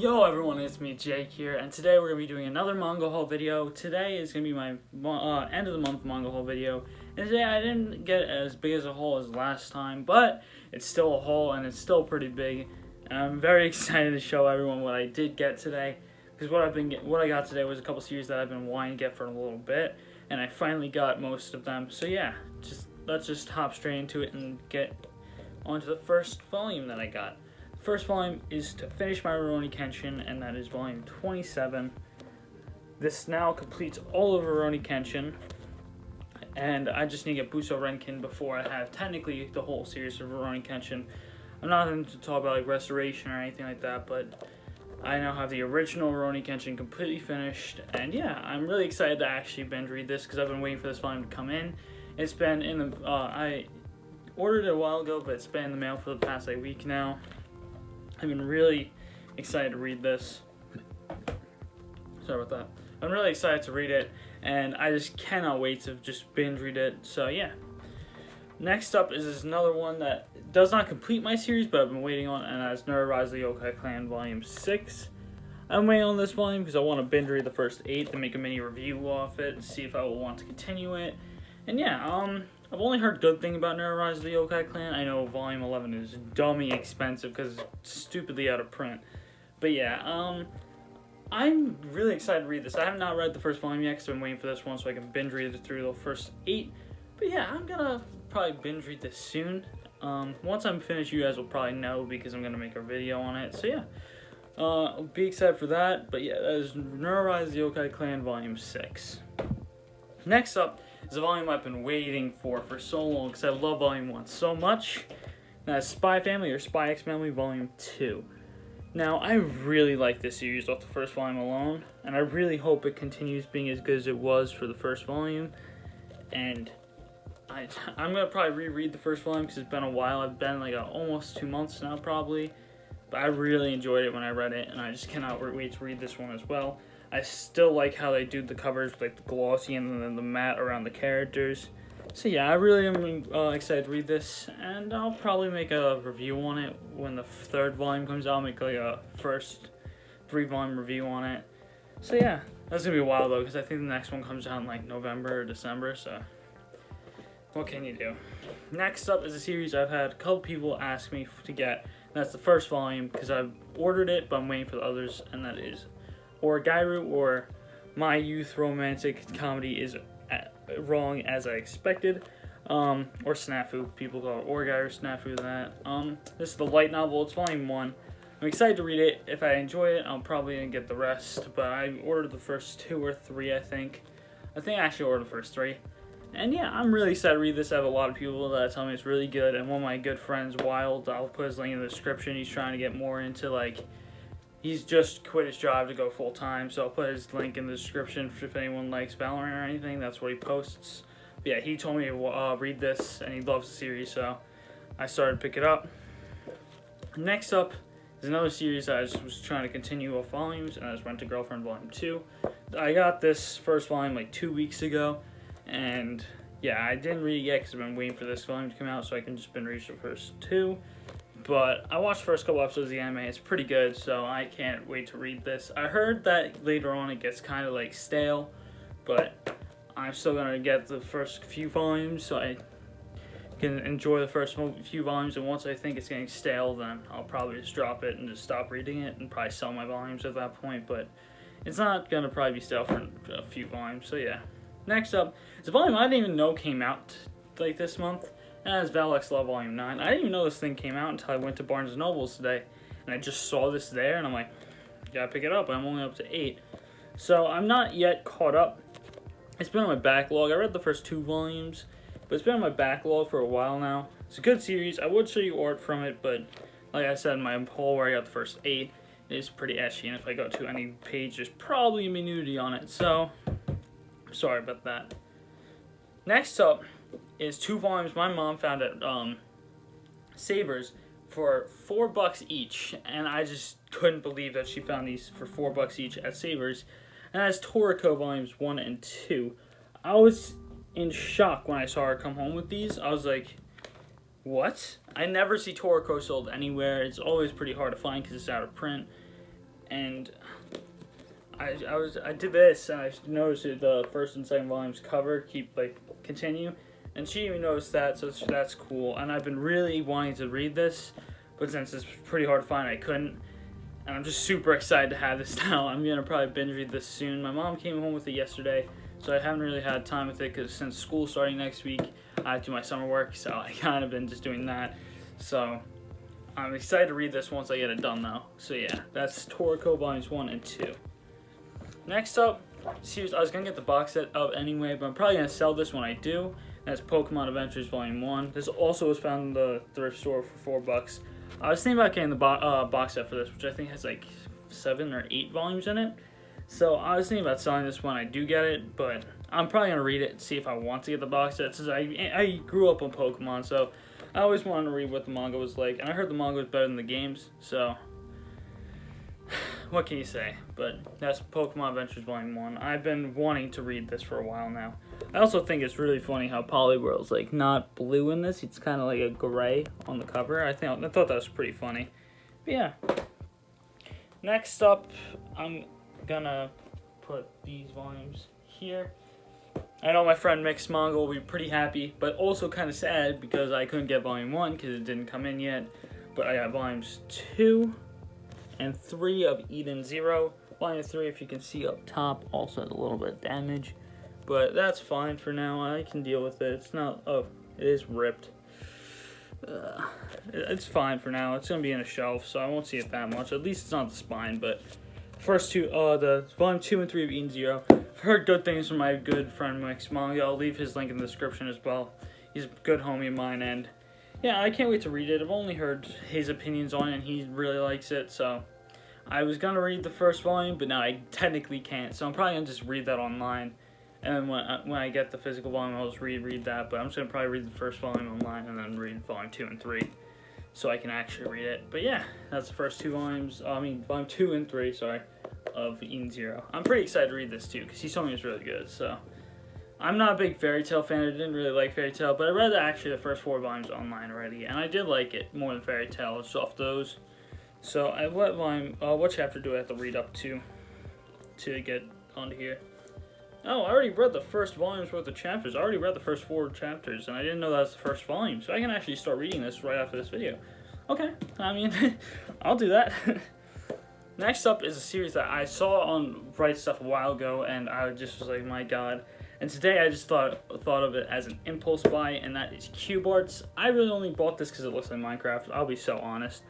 Yo everyone, it's me Jake here, and today we're going to be doing another manga haul video. Today is going to be my end of the month manga haul video, and today I didn't get as big as a haul as last time, but it's still a haul and it's still pretty big, and I'm very excited to show everyone what I did get today, because what I got today was a couple series that I've been wanting to get for a little bit, and I finally got most of them. So yeah, let's just hop straight into it and get onto the first volume that I got. First volume is to finish my Ronin Tension, and that is volume 27. This now completes all of Ronin Tension, and I just need to get Buso Renkin before I have technically the whole series of Ronin Tension. I'm not going to talk about like restoration or anything like that, but I now have the original Ronin Tension completely finished, and yeah, I'm really excited to actually binge read this because I've been waiting for this volume to come in. It's been in the I ordered it a while ago, but it's been in the mail for the past week now. I've been really excited to read this. Sorry about that. I'm really excited to read it, and I just cannot wait to just binge read it. So yeah. Next up is another one that does not complete my series, but I've been waiting on, and that's Rise of the Yokai Clan Volume 6. I'm waiting on this volume because I want to binge read the first 8 to make a mini review off it and see if I will want to continue it. And yeah, I've only heard good things about Rise of the Yokai Clan. I know Volume 11 is dummy expensive because it's stupidly out of print. But yeah, I'm really excited to read this. I have not read the first volume yet because I'm waiting for this one so I can binge read it through the first 8. But yeah, I'm gonna probably binge read this soon. Once I'm finished, you guys will probably know because I'm gonna make a video on it. So yeah, I'll be excited for that. But yeah, that is Rise of the Yokai Clan Volume 6. Next up is a volume I've been waiting for so long because I love Volume 1 so much. That's Spy Family or Spy X Family Volume 2. Now, I really like this series off the first volume alone, and I really hope it continues being as good as it was for the first volume. And I'm going to probably reread the first volume because it's been a while. I've been almost 2 months now probably. But I really enjoyed it when I read it, and I just cannot wait to read this one as well. I still like how they do the covers with the glossy and then the matte around the characters. So yeah, I really am excited to read this, and I'll probably make a review on it when the third volume comes out. I'll make a first 3-volume review on it. So yeah, that's going to be a while though, because I think the next one comes out in November or December, so what can you do? Next up is a series I've had a couple people ask me to get, and that's the first volume, because I've ordered it, but I'm waiting for the others, and that is Orgairu, or My Youth Romantic Comedy is Wrong as I Expected, or Snafu. People call it Orgairu, Snafu, that. This is the light novel. It's volume 1. I'm excited to read it. If I enjoy it, I'll probably get the rest, but I ordered the first 2 or 3, I think. I actually ordered the first 3. And yeah, I'm really excited to read this. I have a lot of people that tell me it's really good, and one of my good friends, Wild, I'll put his link in the description. He's trying to get more into he's just quit his job to go full-time, so I'll put his link in the description if anyone likes Valorant or anything. That's what he posts. But yeah, he told me to read this, and he loves the series, so I started to pick it up. Next up is another series I was trying to continue off volumes, and that's Rent a Girlfriend Volume 2. I got this first volume 2 weeks ago, and yeah, I didn't read it yet because I've been waiting for this volume to come out so I can just binge read the first 2. But I watched the first couple episodes of the anime. It's pretty good, so I can't wait to read this. I heard that later on it gets kind of stale, but I'm still going to get the first few volumes so I can enjoy the first few volumes, and once I think it's getting stale, then I'll probably just drop it and just stop reading it and probably sell my volumes at that point, but it's not going to probably be stale for a few volumes, so yeah. Next up is a volume I didn't even know came out this month. As Valak's Law Volume 9. I didn't even know this thing came out until I went to Barnes & Noble's today, and I just saw this there, and I'm like, gotta pick it up. I'm only up to 8. So I'm not yet caught up. It's been on my backlog. I read the first 2 volumes, but it's been on my backlog for a while now. It's a good series. I would show you art from it, but like I said in my haul where I got the first 8, it is pretty etchy, and if I go to any page, there's probably a nudity on it, so sorry about that. Next up is 2 volumes my mom found at Savers for $4 each, and I just couldn't believe that she found these for $4 each at Savers. And that's Torico Volumes 1 and 2. I was in shock when I saw her come home with these. I was like, what? I never see Torico sold anywhere. It's always pretty hard to find because it's out of print. and I did this, and I noticed that the first and second volumes cover keep continue, and she even noticed that, so that's cool. And I've been really wanting to read this, but since it's pretty hard to find, I couldn't. And I'm just super excited to have this now. I'm gonna probably binge read this soon. My mom came home with it yesterday, so I haven't really had time with it because since school's starting next week, I do my summer work, so I kind of been just doing that. So I'm excited to read this once I get it done though. So yeah, that's Torico volumes 1 and 2. Next up, series I was gonna get the box set of anyway, but I'm probably gonna sell this when I do. That's Pokemon Adventures Volume 1. This also was found in the thrift store for $4. I was thinking about getting the box set for this, which I think has like 7 or 8 volumes in it. So I was thinking about selling this when I do get it, but I'm probably going to read it and see if I want to get the box set, since I grew up on Pokemon, so I always wanted to read what the manga was like, and I heard the manga was better than the games, so what can you say? But that's Pokemon Adventures Volume 1. I've been wanting to read this for a while now. I also think it's really funny how Poliwhirl's like not blue in this. It's kind of like a gray on the cover. I thought that was pretty funny. But yeah. Next up, I'm gonna put these volumes here. I know my friend Mixed Manga will be pretty happy, but also kind of sad because I couldn't get Volume 1 because it didn't come in yet. But I got Volumes 2 and 3 of Eden Zero. Volume 3, if you can see up top, also has a little bit of damage. But that's fine for now. I can deal with it. It's not... Oh, it is ripped. It's fine for now. It's going to be in a shelf, so I won't see it that much. At least it's not the spine, but... First two, the Volume 2 and 3 of Eden Zero. I've heard good things from my good friend Mixed Manga. I'll leave his link in the description as well. He's a good homie of mine, and... Yeah, I can't wait to read it. I've only heard his opinions on it, and he really likes it, so... I was going to read the first volume, but now I technically can't, so I'm probably going to just read that online. And when I get the physical volume, I'll just read that. But I'm just going to probably read the first volume online and then read Volume 2 and 3. So I can actually read it. But yeah, that's the first 2 volumes. Volume 2 and 3, sorry, of Eden Zero. I'm pretty excited to read this too, because he told me it was really good. So I'm not a big fairy tale fan. I didn't really like fairy tale. But I read actually the first 4 volumes online already. And I did like it more than fairy tale. It's off those. So what chapter do I have to read up to get onto here? Oh, I already read the first volume's worth of chapters. I already read the first 4 chapters, and I didn't know that was the first volume, so I can actually start reading this right after this video. Okay, I mean, I'll do that. Next up is a series that I saw on Right Stuff a while ago, and I just was like, my god. And today I just thought of it as an impulse buy, and that is Cube Arts. I really only bought this because it looks like Minecraft, I'll be so honest.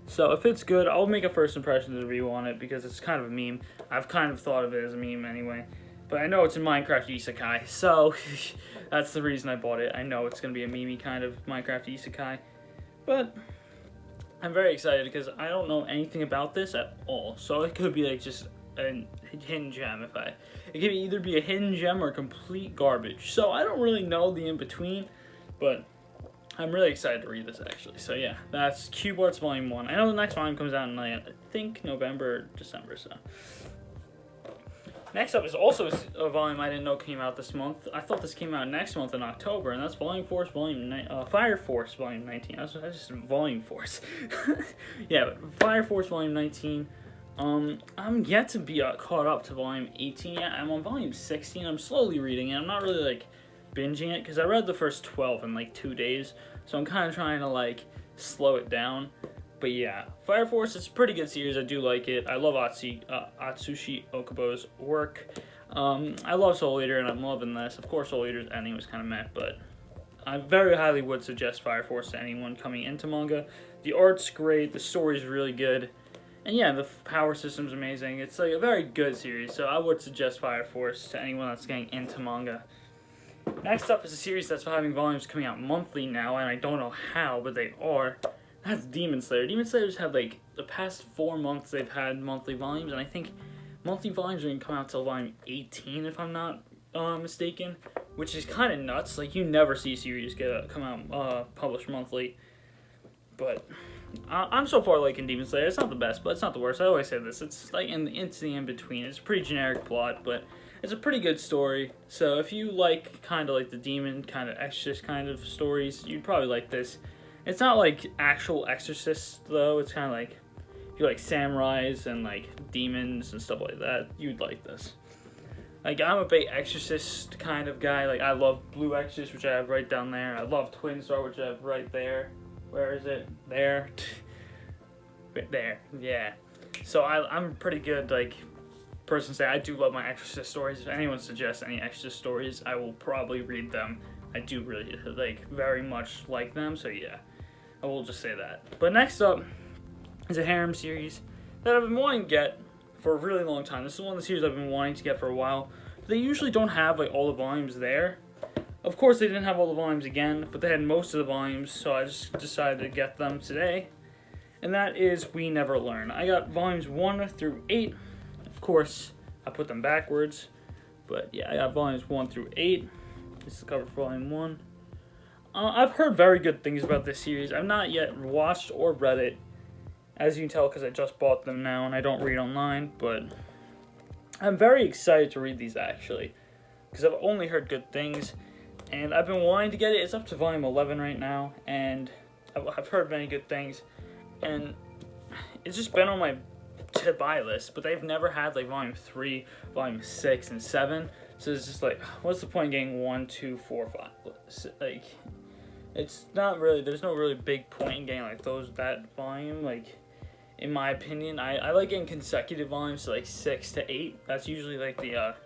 So if it's good, I'll make a first impressions review on it, because it's kind of a meme. I've kind of thought of it as a meme anyway. But I know it's a Minecraft isekai, so that's the reason I bought it. I know it's going to be a meme kind of Minecraft isekai. But I'm very excited because I don't know anything about this at all. So it could be like just a hidden gem. It could either be a hidden gem or complete garbage. So I don't really know the in-between, but I'm really excited to read this actually. So yeah, that's Cube Arts Volume 1. I know the next volume comes out in like, I think November or December, so... Next up is also a volume I didn't know came out this month. I thought this came out next month in October, and that's Fire Force Volume 19. I just Volume Force. Yeah, but Fire Force Volume 19. I'm yet to be caught up to Volume 18 yet. I'm on Volume 16. I'm slowly reading it. I'm not really like binging it because I read the first 12 in like 2 days, so I'm kind of trying to like slow it down. But yeah, Fire Force is a pretty good series. I do like it. I love Atsushi Okubo's work. I love Soul Eater, and I'm loving this. Of course, Soul Eater's ending was kind of meh, but I very highly would suggest Fire Force to anyone coming into manga. The art's great. The story's really good. And yeah, the power system's amazing. It's like a very good series, so I would suggest Fire Force to anyone that's getting into manga. Next up is a series that's having volumes coming out monthly now, and I don't know how, but they are. That's Demon Slayer. Demon Slayer's had like the past 4 months they've had monthly volumes, and I think monthly volumes are gonna come out till volume 18 if I'm not mistaken, which is kind of nuts. Like you never see series come out published monthly. But I'm so far liking Demon Slayer. It's not the best, but it's not the worst. I always say this. It's like it's the in between. It's a pretty generic plot, but it's a pretty good story. So if you like kind of like the demon kind of exorcist kind of stories, you'd probably like this. It's not like actual Exorcist though. It's kind of like if you like samurais and like demons and stuff like that, you'd like this. Like, I'm a big Exorcist kind of guy. Like, I love Blue Exorcist, which I have right down there. I love Twin Star, which I have right there. Where is it? There. There. Yeah. So I'm pretty good, like, person to say I do love my Exorcist stories. If anyone suggests any Exorcist stories, I will probably read them. I do really, like, very much like them. So, yeah. I will just say that. But next up is a harem series that I've been wanting to get for a really long time. This is one of the series I've been wanting to get for a while. They usually don't have like all the volumes there. Of course, they didn't have all the volumes again, but they had most of the volumes, so I just decided to get them today. And that is We Never Learn. I got volumes 1 through 8. Of course, I put them backwards, but yeah, I got volumes 1 through 8. This is the cover for volume 1. I've heard very good things about this series. I've not yet watched or read it, as you can tell, because I just bought them now and I don't read online, but I'm very excited to read these, actually, because I've only heard good things, and I've been wanting to get it. It's up to volume 11 right now, and I've heard many good things, and it's just been on my to-buy list, but they've never had, like, volume 3, volume 6, and 7, so it's just like, what's the point in getting 1, 2, 4, 5, like, it's not really, there's no really big point in getting, like, that volume, like, in my opinion. I like getting consecutive volumes, so like 6 to 8. That's usually like the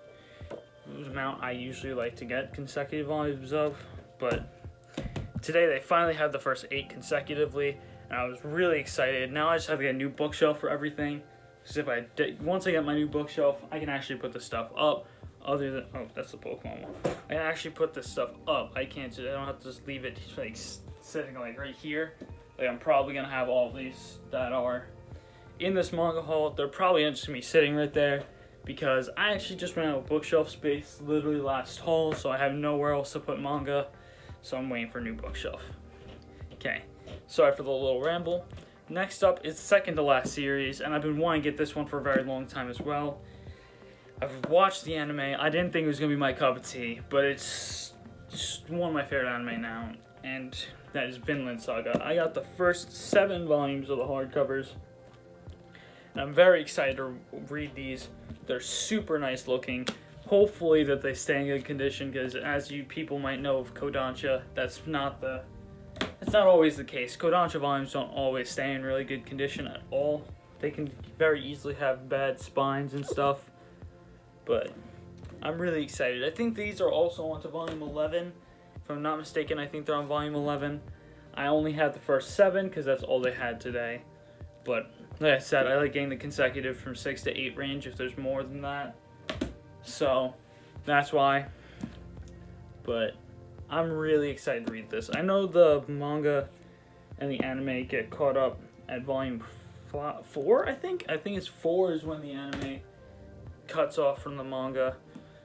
amount I usually like to get consecutive volumes of. But today they finally had the first 8 consecutively, and I was really excited. Now I just have to get a new bookshelf for everything. Because once I get my new bookshelf, I can actually put this stuff up. Other than, oh, that's the Pokemon one. I can actually put this stuff up. I don't have to just leave it like sitting like right here. Like, I'm probably gonna have all of these that are in this manga haul. They're probably just gonna be sitting right there because I actually just ran out of bookshelf space literally last haul, so I have nowhere else to put manga, so I'm waiting for a new bookshelf. Okay, sorry for the little ramble. Next up is the second to last series, and I've been wanting to get this one for a very long time as well. I've watched the anime. I didn't think it was gonna be my cup of tea, but it's just one of my favorite anime now, and that is Finland Saga. I got the first 7 volumes of the hardcovers, and I'm very excited to read these. They're super nice looking. Hopefully that they stay in good condition, because as you people might know of Kodansha, that's not always the case. Kodansha volumes don't always stay in really good condition at all. They can very easily have bad spines and stuff, but I'm really excited. I think these are also onto volume 11. If I'm not mistaken, I think they're on volume 11. I only had the first 7 because that's all they had today. But like I said, I like getting the consecutive from 6 to 8 range if there's more than that. So that's why. But I'm really excited to read this. I know the manga and the anime get caught up at volume 4, I think. I think it's 4 is when the anime cuts off from the manga.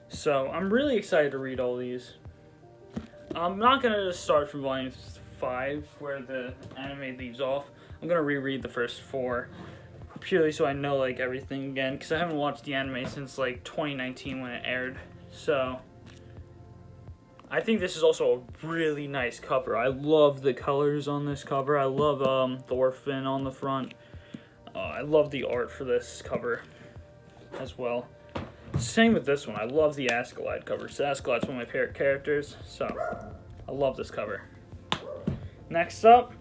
So I'm really excited to read all these. I'm not going to just start from volume 5 where the anime leaves off. I'm going to reread the first 4 purely so I know like everything again, because I haven't watched the anime since like 2019 when it aired. So I think this is also a really nice cover. I love the colors on this cover. I love Thorfinn on the front. I love the art for this cover as well. Same with this one. I love the Askeladd cover. So Askeladd's one of my favorite characters, so I love this cover. Next up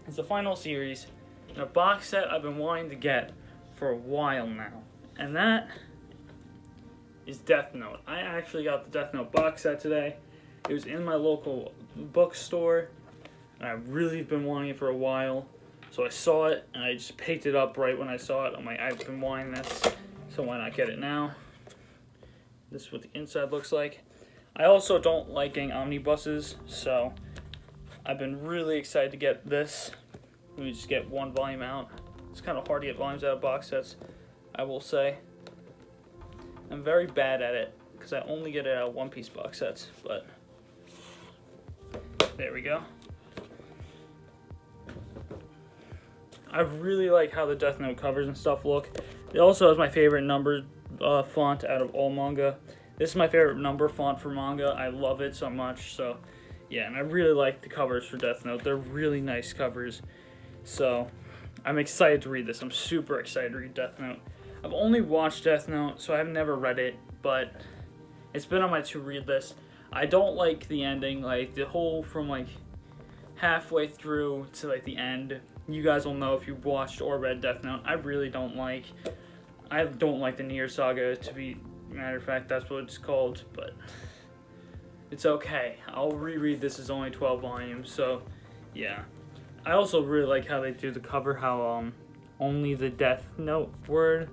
is the final series in a box set I've been wanting to get for a while now, and that is Death Note. I actually got the Death Note box set today. It was in my local bookstore, and I've really been wanting it for a while. So I saw it, and I just picked it up right when I saw it. I'm like, I've been wanting this, so why not get it now? This is what the inside looks like. I also don't like getting omnibuses, so I've been really excited to get this. We just get 1 volume out. It's kind of hard to get volumes out of box sets, I will say. I'm very bad at it, because I only get it out of one-piece box sets, but there we go. I really like how the Death Note covers and stuff look. It also has my favorite number font out of all manga. This is my favorite number font for manga. I love it so much. So yeah, and I really like the covers for Death Note. They're really nice covers. So I'm excited to read this. I'm super excited to read Death Note. I've only watched Death Note, so I've never read it, but it's been on my to-read list. I don't like the ending, like the whole from like halfway through to like the end. You guys will know if you've watched or read Death Note. I really don't like. I don't like the Nier Saga, to be matter of fact. That's what it's called, but it's okay. I'll reread this. It's only 12 volumes, so yeah. I also really like how they do the cover. How only the Death Note word,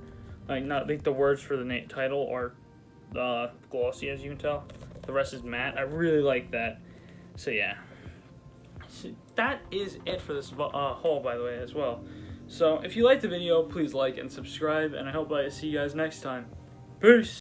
like not like the words for the title are glossy, as you can tell. The rest is matte. I really like that. So yeah. So that is it for this haul, by the way, as well. So if you liked the video, please like and subscribe, and I hope I see you guys next time. Peace!